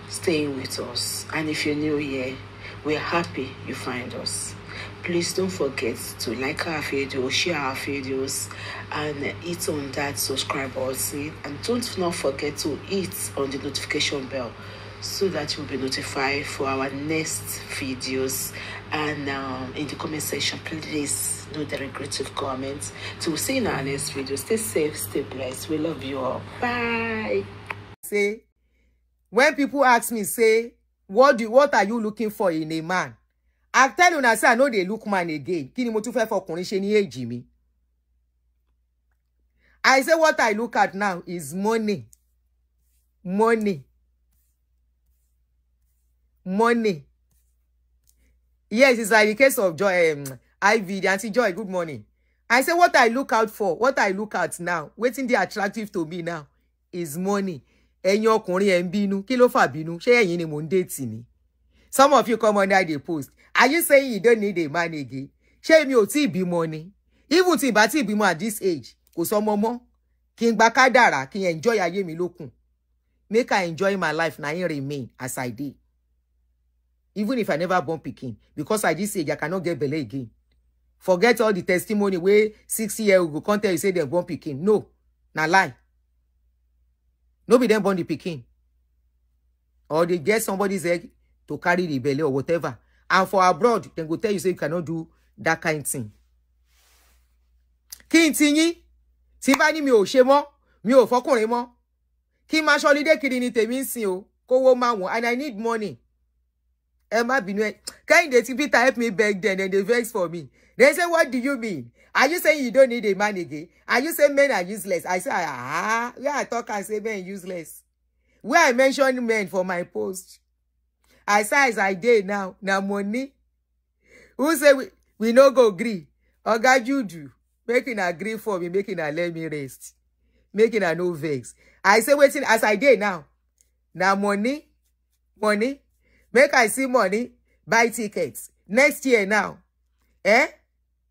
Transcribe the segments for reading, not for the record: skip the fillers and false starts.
staying with us. And if you're new here, we're happy you find us. Please don't forget to like our videos, share our videos, and hit on that subscribe button. And don't not forget to hit on the notification bell so that you'll be notified for our next videos. And in the comment section, please do the regretful comments. So we'll see you in our next video. Stay safe, stay blessed. We love you all. Bye. Say, when people ask me, say, what are you looking for in a man? I tell you now, say I know they look man again. Kini mo tún fẹ́ fọkùnrin ṣe ní age mi. I say what I look at now is money. Money. Money. Yes, it's like the case of Joy, Ivy, the Aunty Joy, good morning. I say what I look out for, what I look at now, waiting the attractive to me now, is money. Ẹ̀yin ọkùnrin ẹ ń bínú, kí ló fà bínú? Ṣé ẹ̀yin ni mo ń date ni? Some of you come on there, they post. Are you saying you don't need a man again? Ṣé mi ò tí bí money? Even tí bá tí bí mo at this age, kò sọ mọ́mọ́. Kí n gba kádàrá, kí n enjoy ayé mi lókun. Make I enjoy my life, na I remain as I did. Even if I never born pikin, because at this age I cannot get belly again. Forget all the testimony where 60-year-old go come tell you say they born pikin. No, na lie. No be them born the pikin. Or they get somebody's egg to carry the belly or whatever. And for abroad, they go tell you say you cannot do that kind of thing. Kí n ti yín, tí bá ní mi ò ṣe mọ́, mi ò fọkùnrin mọ́. Kí ma ṣe holiday kiri ni tèmi ń sìn o, kówó máa wọ́n, and I need money. Emma Binu, can the Peter help me back then and they vex for me? They say, what do you mean? Are you saying you don't need a man again? Are you saying men are useless? I say, where I talk and say men useless. Where I mention men for my post. I say as I did now money. Who say we no go agree? Oga Juju, making agree for me, making a let me rest. Making a no vex. I say waiting as I did now money. Make I see money, buy tickets. Next year now,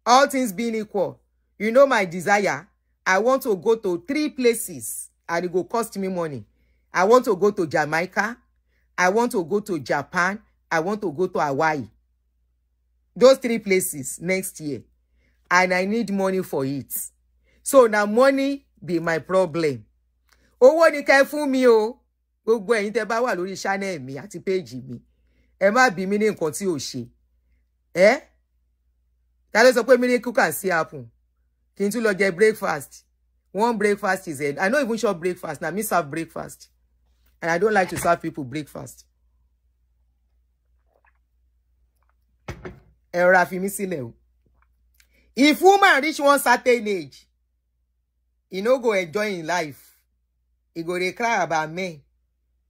all things being equal, you know my desire. I want to go to 3 places and it will cost me money. I want to go to Jamaica. I want to go to Japan. I want to go to Hawaii. Those 3 places next year. And I need money for it. So now money be my problem. Owó ni kẹ́ fún mi o. Gbogbo ẹ̀yin tẹ́ bá wà lórí channel mi àti page mi. Ẹ má bi mí ní nǹkan tí ò ṣe. Ta ló sọ pé miracle can still happen. Kí n tún lọ jẹ breakfast. One breakfast is I don't even shop breakfast. Now me serve breakfast. And I don't like to serve people breakfast. Ẹ rọra fi mí sílẹ̀ o. If woman reach one certain age, he no go enjoy in life. He go dey cry about men.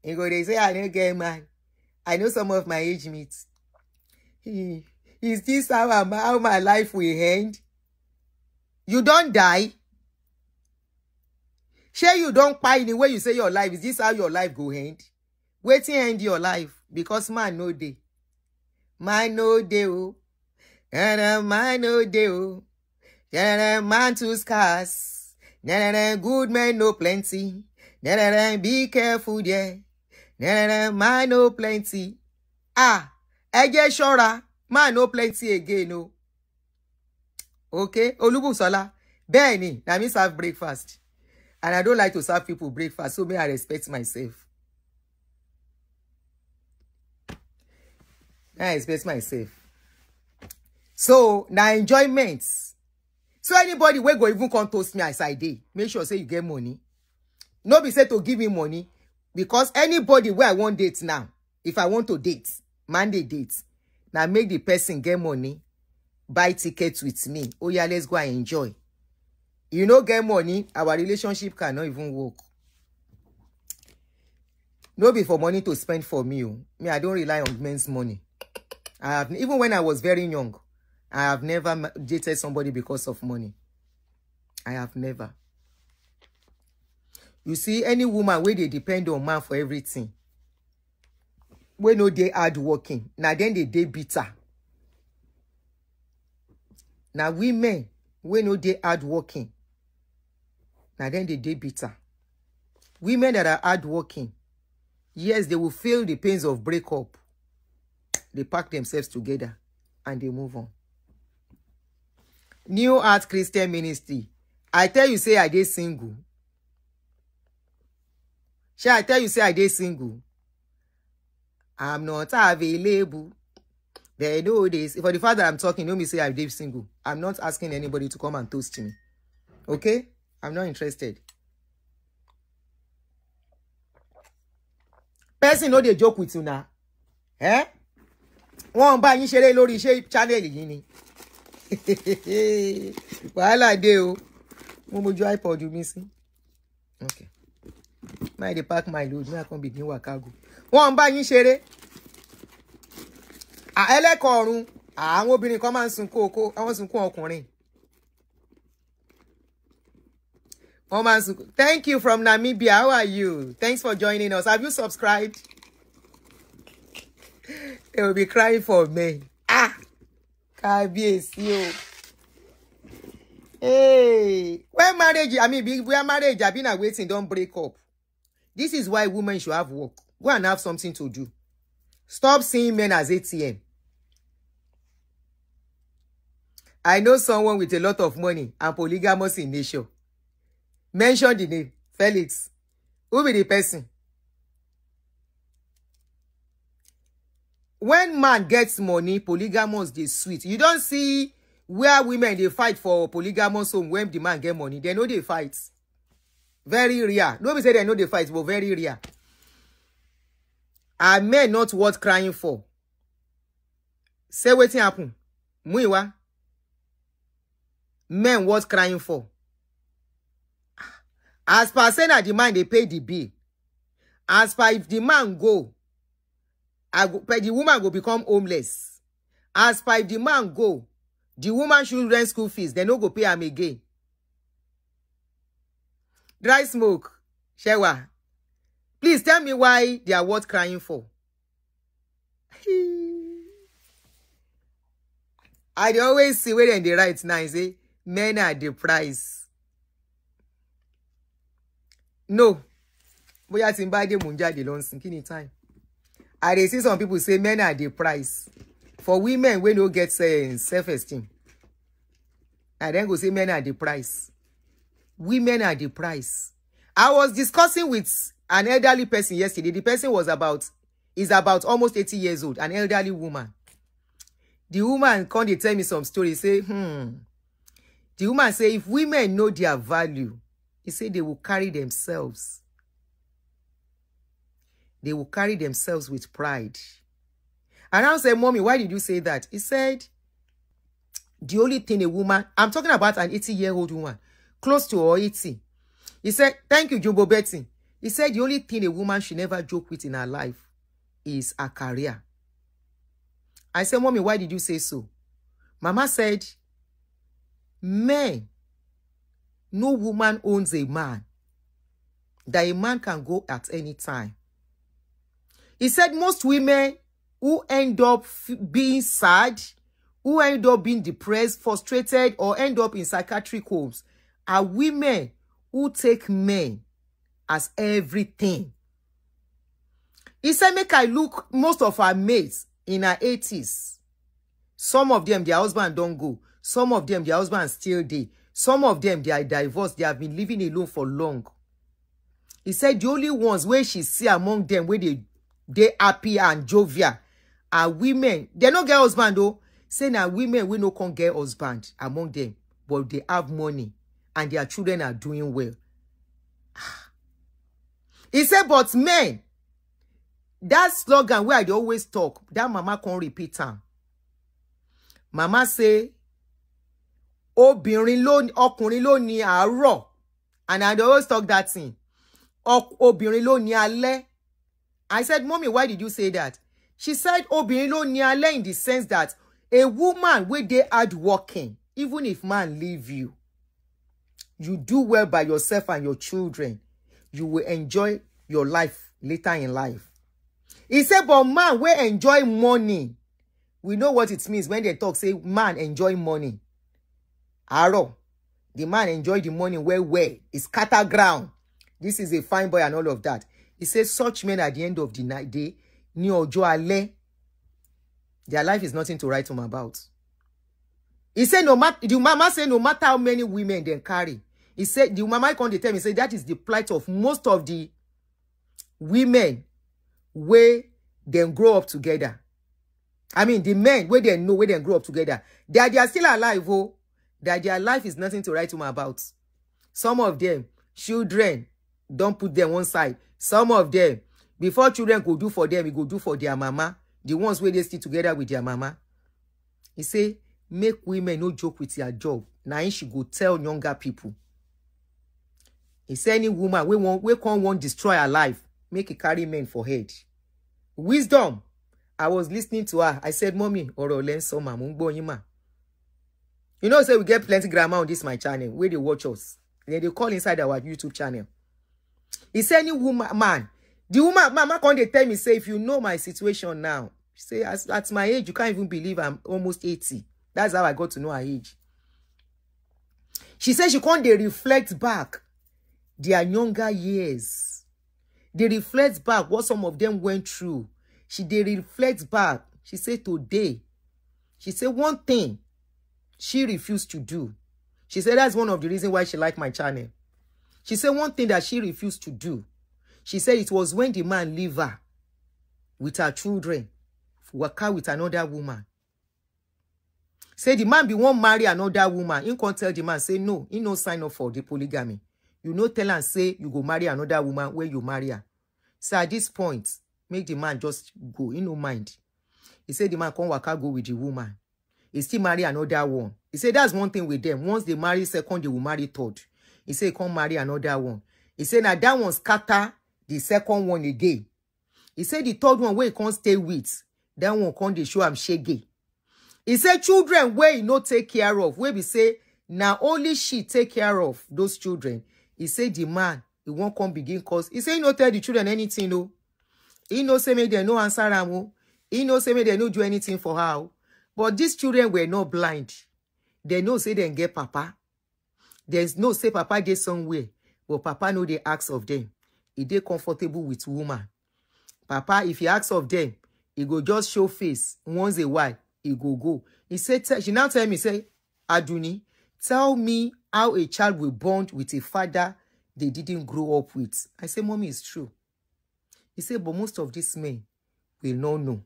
He go dey say, I don't get man. I know some of my age mates. Is this how my life will end? You don't die. Sure, you don't pie in the way you say your life. Is this how your life go end? Wait till end your life. Because man no day. Man no day. Oh. And man no day. Oh. Man too scarce. Good men no plenty. Be careful there. Man no plenty. Ẹ jẹ́ ṣọ́ra. Man no plenty again, no. Okay? Olubusola. Bẹ́ẹ̀ni, na me serve breakfast. And I don't like to serve people breakfast, so may I respect myself. I respect myself. So, na enjoyment. So anybody wey go even come toast me as I dey, make sure say you get money. No be say to give me money. Because anybody where I want date now, if I want to date, Monday date, now make the person get money, buy tickets with me. Oh yeah, let's go and enjoy. You know, get money, our relationship cannot even work. No be for money to spend for me. Me, I don't rely on men's money. Even when I was very young, I have never dated somebody because of money. I have never. You see, any woman where they depend on man for everything, we know they hardworking. Now then they bitter. Now women, we know they hardworking. Now then they bitter. Women that are hardworking, Yes, they will feel the pains of breakup. They pack themselves together and they move on. New Art Christian Ministry. I tell you, say I dey single. Shall I tell you, say I dey single? I'm not available. They know this. For the fact that I'm talking, know me say I dey single. I'm not asking anybody to come and toast me. Okay? I'm not interested. Person know they joke with you now. Eh? Wọ́n bá yín ṣeré lórí iṣẹ́ channel yìí ni. Wàhálà dé o. Mo mojú iPod mi sí. Okay. May dey pack my load. May I come begin wakago. Wọ́n bá yín ṣeré. Ẹlẹ́kọ̀ọ́rùn. Àwọn obìnrin kan máa ń sunkún oko. Àwọn sunkún ọkùnrin. Wọ́n máa ń sunkún. Thank you from Namibia. How are you? Thanks for joining us. Have you subscribed? They will be crying for me. Kábíyèsí o. Hey, when marriage, where marriage have been waiting, don't break up. This is why women should have work. Go and have something to do. Stop seeing men as ATM. I know someone with a lot of money and polygamous in nature. Mention the name. Felix. Who be the person? When man gets money, polygamous dey sweet. You don't see where women they fight for polygamous home when the man get money. They know they fight. Very rare. Nobody say they know they fight, but very rare. Are men not worth crying for? Say wetin happen. Muiwa. Men worth crying for. As per say na the man they pay the bill. As per if the man go, the woman go become homeless. As per if the man go, the woman should rent school fees. They no go pay him again. Dry smoke. Shewa. Please tell me why they are worth crying for. I dey always see where they write now and say, men are the price. No. Boya tí n bá dé mo ń jáde lọ nsin kini time. I dey see some people say men are the price. For women we no get self-esteem. I then go say men are the price. Women are the price. I was discussing with an elderly person yesterday. The person is about almost 80 years old, an elderly woman. The woman come dey tell me some story. Say, The woman say if women know their value, he say they will carry themselves. They will carry themselves with pride. And I said, Mommy, why did you say that? He said, the only thing a woman, I'm talking about an 80-year-old woman, close to or 80. He said, thank you, Jumbo Betty. He said, the only thing a woman should never joke with in her life is her career. I said, Mommy, why did you say so? Mama said, men, no woman owns a man. That a man can go at any time. He said most women who end up being sad, who end up being depressed, frustrated, or end up in psychiatric homes are women who take men as everything. He said, make I look most of our mates in our 80s. Some of them, their husband don't go. Some of them, their husband still there. Some of them, they are divorced. They have been living alone for long. He said the only ones where she see among them where they happy and jovial are women. They no get husband though. Say now women we no can get husband among them, but they have money and their children are doing well. He said, but men, that slogan where they always talk, that mama can't repeat them. Mama say, obìnrin ló ọkùnrin ló ní àárọ̀, and I always talk that thing. Obìnrin ló ní alẹ́. I said, Mommy, why did you say that? She said, obìnrin ló ní alẹ́ in the sense that a woman wey dey hardworking, even if man leave you, you do well by yourself and your children, you will enjoy your life later in life. He said, but man wey enjoy money, we know what it means when they talk, say man enjoy money. Arrow, the man enjoy the money well. It's scatter ground. This is a fine boy and all of that. He says such men at the end of the night, day, ni ojo ale, their life is nothing to write home about. He said no matter, the mama said no matter how many women they carry, he said, the mama can't tell me, say that is the plight of most of the women where they grow up together. I mean, the men where they know where they grow up together, they are still alive, oh, that their life is nothing to write home about. Some of them, children, don't put them one side. Some of them, before children go do for them, he go do for their mama. The ones where they stay together with their mama. He say, make women no joke with their job. Now he should go tell younger people. He say any woman we can't want destroy her life, make it carry men for head. Wisdom. I was listening to her. I said, Mommy, oro len so ma mungbo yima. You know, say we get plenty grammar on this my channel where they watch us. Then they call inside our YouTube channel. He said, any woman, man, the woman, mama can't they tell me, say, if you know my situation now, say, at my age, you can't even believe I'm almost 80. That's how I got to know her age. She said she can't they reflect back their younger years. They reflect back what some of them went through. They reflect back. She said today, she said one thing she refused to do. She said that's one of the reasons why she liked my channel. She said one thing that she refused to do. She said it was when the man leave her with her children, work out with another woman. Say the man be won't marry another woman. He can't tell the man, say no, he no sign up for the polygamy. You no tell and say you go marry another woman when you marry her. So at this point, make the man just go. He no mind. He said the man can't work out go with the woman. He still marry another one. He said that's one thing with them. Once they marry second, they will marry third. He said he can't marry another one. He said now that one scatter the second one again. He said the third one where he can't stay with, that one can't they show him shaggy. He said children where he no take care of, where we say now only she take care of those children. He said the man, he won't come begin cause. He said he no tell the children anything, no. He no say me they no answer am. He no say me they no do anything for her. But these children were not blind. They know say they get papa. There's no say papa dey somewhere, but papa know they ask of them. He dey comfortable with woman. Papa, if he asks of them, he go just show face once a while. He go. He said, she now tell me, say, Adunni, tell me how a child will bond with a father they didn't grow up with. I say, Mommy, it's true. He said, but most of these men will not know.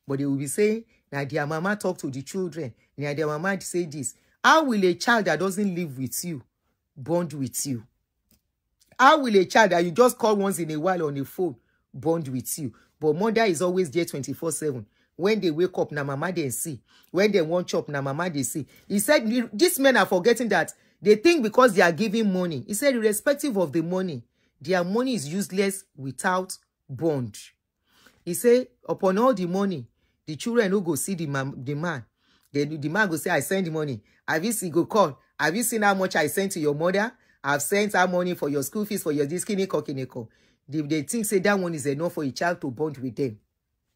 But they will be saying, now their mama talk to the children. Now their mama say this. How will a child that doesn't live with you bond with you? How will a child that you just call once in a while on the phone bond with you? But mother is always there 24/7. When they wake up, na mama they see. When they want chop, na mama they see. He said, these men are forgetting that they think because they are giving money. He said, irrespective of the money, their money is useless without bond. He said, upon all the money, the children who go see the man. The man go say, I send the money. Have you seen, go call? Have you seen how much I sent to your mother? I've sent her money for your school fees, for your this kiniko. They think say that one is enough for a child to bond with them.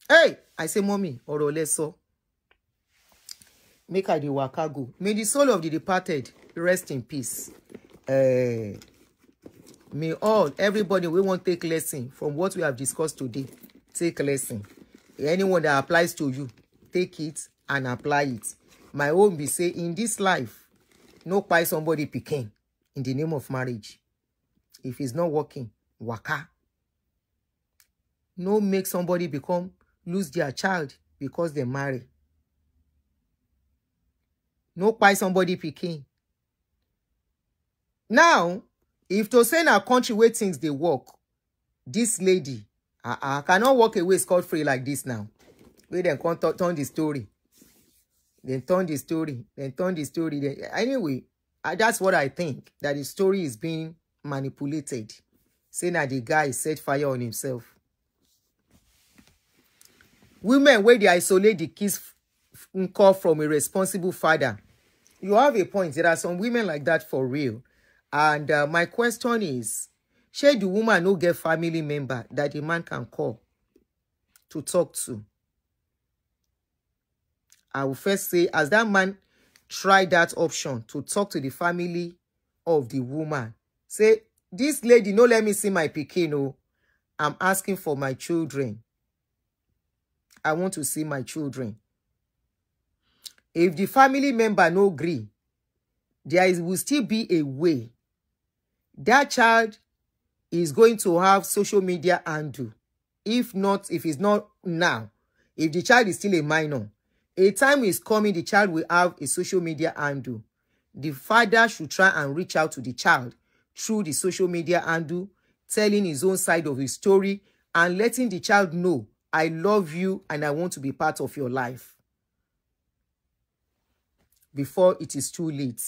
Hey, I say, Mommy, oro leso. Make her the waka go. May the soul of the departed rest in peace. May everybody we want to take lesson from what we have discussed today. Take lesson. Anyone that applies to you, take it and apply it. My own be say, in this life, no buy somebody picking in the name of marriage. If it's not working, waka. No make somebody lose their child because they marry. No buy somebody picking. Now, if to say in our country where things they work, this lady cannot walk away scot-free like this now. Where they can't turn the story. Then turn the story. Anyway, that's what I think. That the story is being manipulated. Saying that the guy set fire on himself. Women, where they isolate the kids from a responsible father. You have a point. There are some women like that for real. And my question is, should the woman no get family member that the man can call to talk to? I will first say, as that man tried that option to talk to the family of the woman, say, this lady, no let me see my pikin, no. I'm asking for my children. I want to see my children. If the family member no agree, will still be a way. That child is going to have social media handle. If it's not now, if the child is still a minor, a time is coming, the child will have a social media handle. The father should try and reach out to the child through the social media handle, telling his own side of his story and letting the child know, I love you and I want to be part of your life. Before it is too late.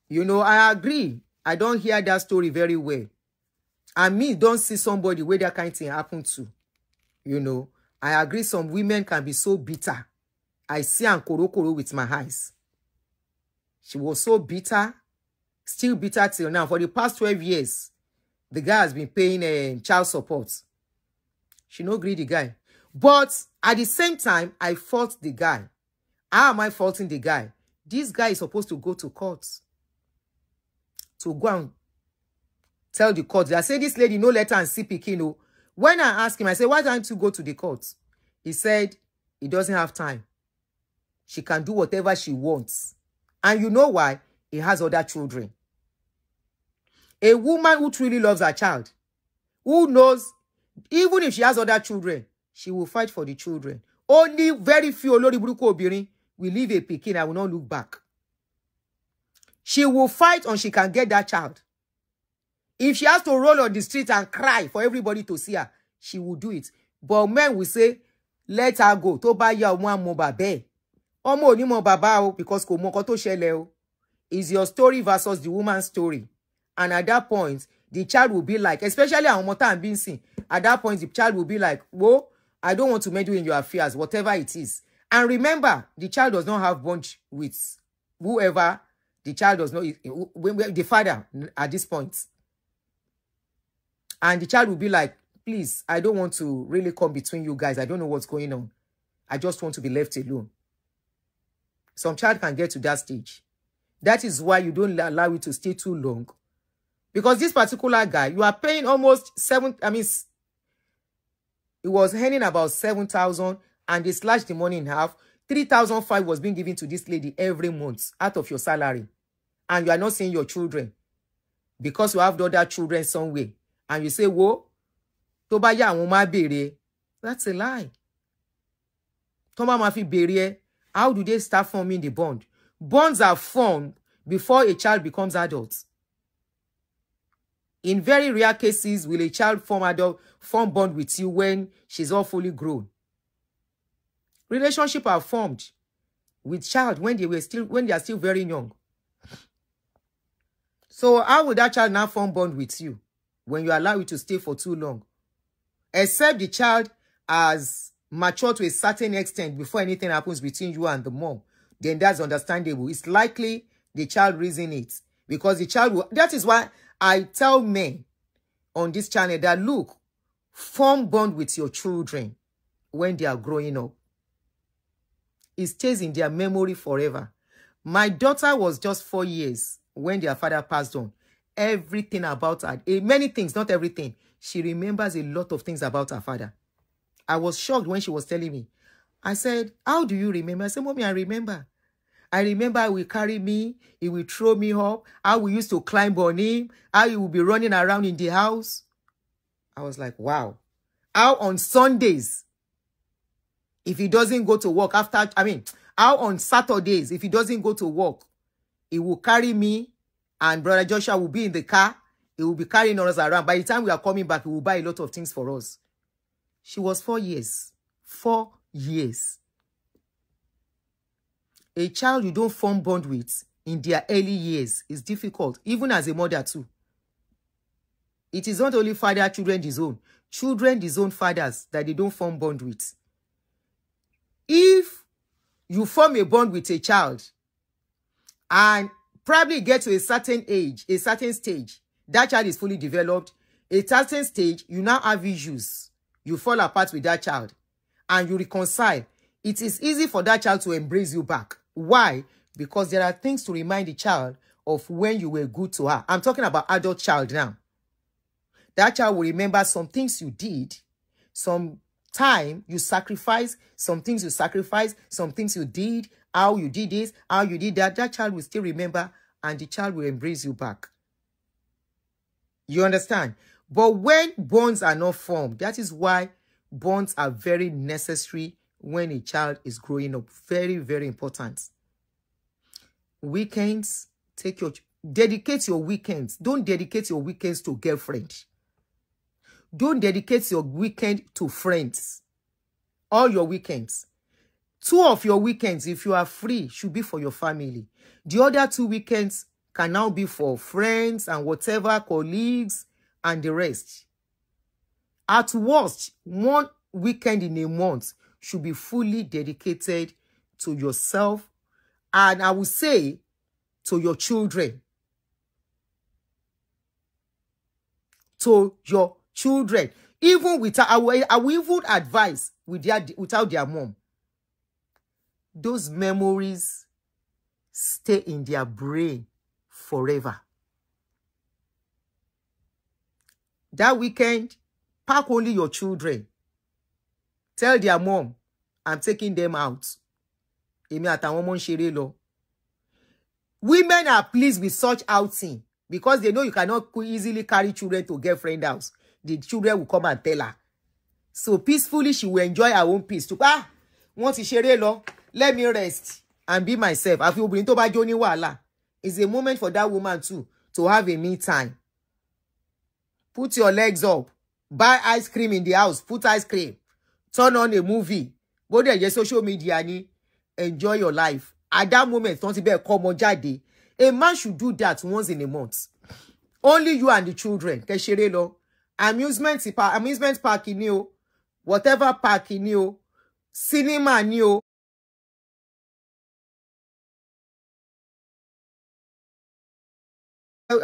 You know, I agree. I don't hear that story very well. And me don't see somebody where that kind of thing happen to. You know, I agree some women can be so bitter. I see Ankoro with my eyes. She was so bitter, still bitter till now. For the past 12 years, the guy has been paying child support. She no agree the guy. But at the same time, I fault the guy. How am I faulting the guy? This guy is supposed to go to court. To go and tell the court. I say, this lady, no let her and see Pikino. When I asked him, I said, why don't you go to the court? He said, he doesn't have time. She can do whatever she wants. And you know why? He has other children. A woman who truly loves her child, who knows, even if she has other children, she will fight for the children. Only very few Olori Buruko Obirin will leave a pikin and will not look back. She will fight until she can get that child. If she has to roll on the street and cry for everybody to see her, she will do it. But men will say, let her go. To ba ya omo mo babe. Omo oni mo baba o because ko mo nkan to ṣẹlẹ̀ o. Is your story versus the woman's story. And at that point, the child will be like, especially our mother and being seen, at that point, the child will be like, whoa, I don't want to meddle in your affairs, whatever it is. And remember, the child does not have bond with whoever the child does not, the father at this point. And the child will be like, please, I don't want to really come between you guys. I don't know what's going on. I just want to be left alone. Some child can get to that stage. That is why you don't allow it to stay too long. Because this particular guy, you are paying almost it was earning about 7,000 and they slashed the money in half. 3,500 was being given to this lady every month out of your salary. And you are not seeing your children. Because you have the other children somewhere. And you say, whoa, toba ya won ma bere. That's a lie. Toba ma fi bere. How do they start forming the bond? Bonds are formed before a child becomes adult. In very rare cases, will a child form bond with you when she's all fully grown. Relationships are formed with child when they are still very young. So how would that child now form bond with you when you allow it to stay for too long? Except the child has matured to a certain extent before anything happens between you and the mom, then that's understandable. It's likely the child reason it because the child will. That is why I tell men on this channel that, look, form bond with your children when they are growing up. It stays in their memory forever. My daughter was just 4 years when their father passed on. Everything about her, many things, not everything. She remembers a lot of things about her father. I was shocked when she was telling me. I said, how do you remember? I said, Mommy, I remember. I remember he will carry me, he will throw me up, how we used to climb on him, how he would be running around in the house. I was like, wow. How on Sundays, if he doesn't go to work how on Saturdays, if he doesn't go to work, he will carry me and Brother Joshua will be in the car. He will be carrying us around. By the time we are coming back, he will buy a lot of things for us. She was 4 years. 4 years. A child you don't form bond with in their early years is difficult, even as a mother too. It is not only father, children disown. Children disown fathers that they don't form bond with. If you form a bond with a child and probably get to a certain age, a certain stage, that child is fully developed, a certain stage, you now have issues. You fall apart with that child and you reconcile. It is easy for that child to embrace you back. Why? Because there are things to remind the child of when you were good to her. I'm talking about adult child now. That child will remember some things you did, some time you sacrificed, some things you sacrificed, some things you did, how you did this, how you did that. That child will still remember, and the child will embrace you back. You understand? But when bonds are not formed, that is why bonds are very necessary when a child is growing up. Very, very important. Weekends, dedicate your weekends. Don't dedicate your weekends to girlfriend. Don't dedicate your weekend to friends. All your weekends. 2 of your weekends, if you are free, should be for your family. The other 2 weekends can now be for friends and whatever, colleagues and the rest. At worst, 1 weekend in a month should be fully dedicated to yourself, and I would say to your children. To your children. Even without, I will even advise without their mom. Those memories stay in their brain forever. That weekend, pack only your children. Tell their mom, I'm taking them out. Women are pleased with such outing because they know you cannot easily carry children to girlfriend house. The children will come and tell her. So peacefully, she will enjoy her own peace. Once let me rest and be myself. It's a moment for that woman too to have a me time. Put your legs up. Buy ice cream in the house. Put ice cream. Turn on a movie. Go there, your social media. Enjoy your life. At that moment, don't be come on jade. A man should do that once in a month. Only you and the children. Amusement park in you. Whatever park in you. Cinema in you.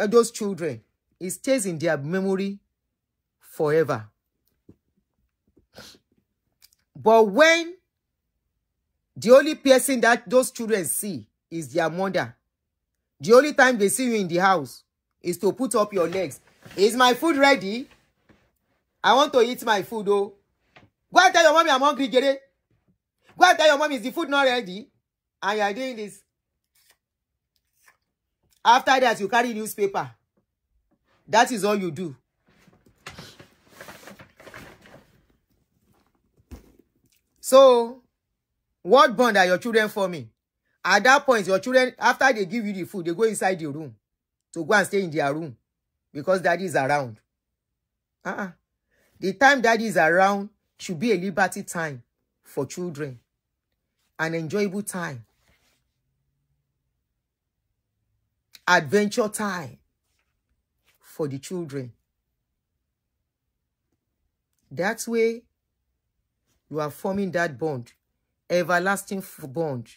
Those children, it stays in their memory forever. But when the only person that those children see is their mother, the only time they see you in the house is to put up your legs. Is my food ready? I want to eat my food, oh. Go and tell your mommy I'm hungry, get it? Go and tell your mommy, is the food not ready? And you are doing this. After that, you carry newspaper. That is all you do. So, what bond are your children forming? At that point, your children, after they give you the food, they go inside the room to go and stay in their room because daddy is around. The time daddy is around should be a liberty time for children. An enjoyable time. Adventure time for the children. That way, you are forming that bond, everlasting bond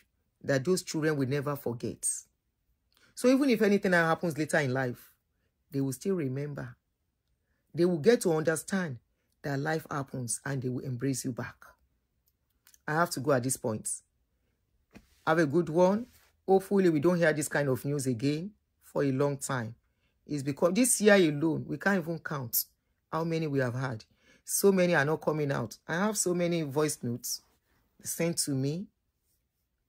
that those children will never forget. So even if anything happens later in life, they will still remember. They will get to understand that life happens and they will embrace you back. I have to go at this point. Have a good one. Hopefully we don't hear this kind of news again for a long time. It's because this year alone, we can't even count how many we have had. So many are not coming out. I have so many voice notes sent to me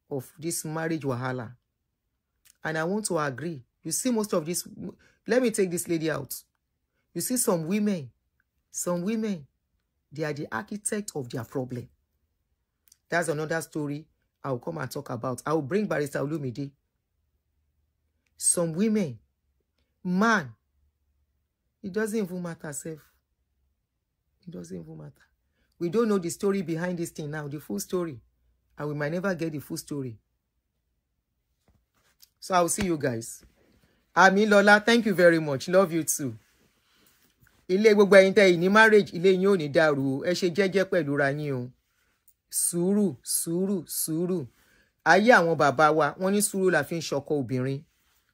of this marriage wahala. And I want to agree. You see most of this. Let me take this lady out. You see some women, they are the architect of their problem. That's another story I'll come and talk about. I will bring Barrister Olumide. Some women, man, it doesn't even matter, self. It doesn't even matter. We don't know the story behind this thing now, the full story. And we might never get the full story. So I'll see you guys. Ami Lola, thank you very much. Love you too. Ilé gbogbo ẹ̀yin tẹ́ ní marriage, ilé yín ò ní dàrú. Ẹ ṣe jẹ́jẹ́ pẹ̀lú ra yín o. Sùúrù, sùúrù, sùúrù. Ayé àwọn bàbá wa, wọ́n ní sùúrù la fi ń ṣọkọ obìnrin.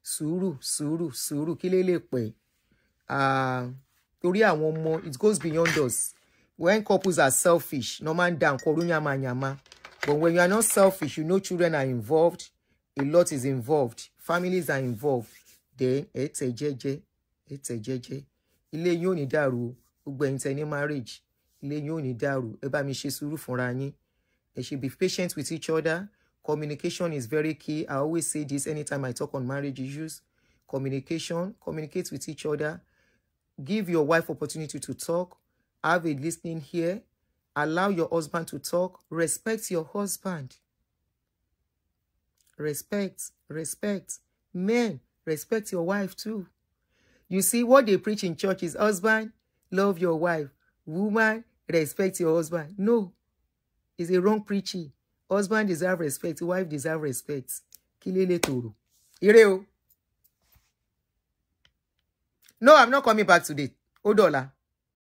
Sùúrù, sùúrù, sùúrù, kí lè lè pẹ́. Torí àwọn ọmọ, it goes beyond us. When couples are selfish, no man down, korunyama nyama. But when you are not selfish, you know children are involved. A lot is involved. Families are involved. Then, ete jeje. ilé yín ò ní dàrú, gbogbo ẹ̀yin tẹ́ ní marriage, ilé yín ò ní dàrú, ẹ bá mi ṣe sùúrù fúnra yín. Ẹ should be patient with each other. Communication is very key. I always say this anytime I talk on marriage issues. Communication, communicate with each other. Give your wife opportunity to talk. Have a listening here. Allow your husband to talk. Respect your husband. Respect. Men, respect your wife too. You see, what they preach in church is husband, love your wife. Woman, respect your husband. No, it's a wrong preaching. Husband deserve respect. Wife deserve respect. Kilele toro. Ireo. No, I'm not coming back today. Odola.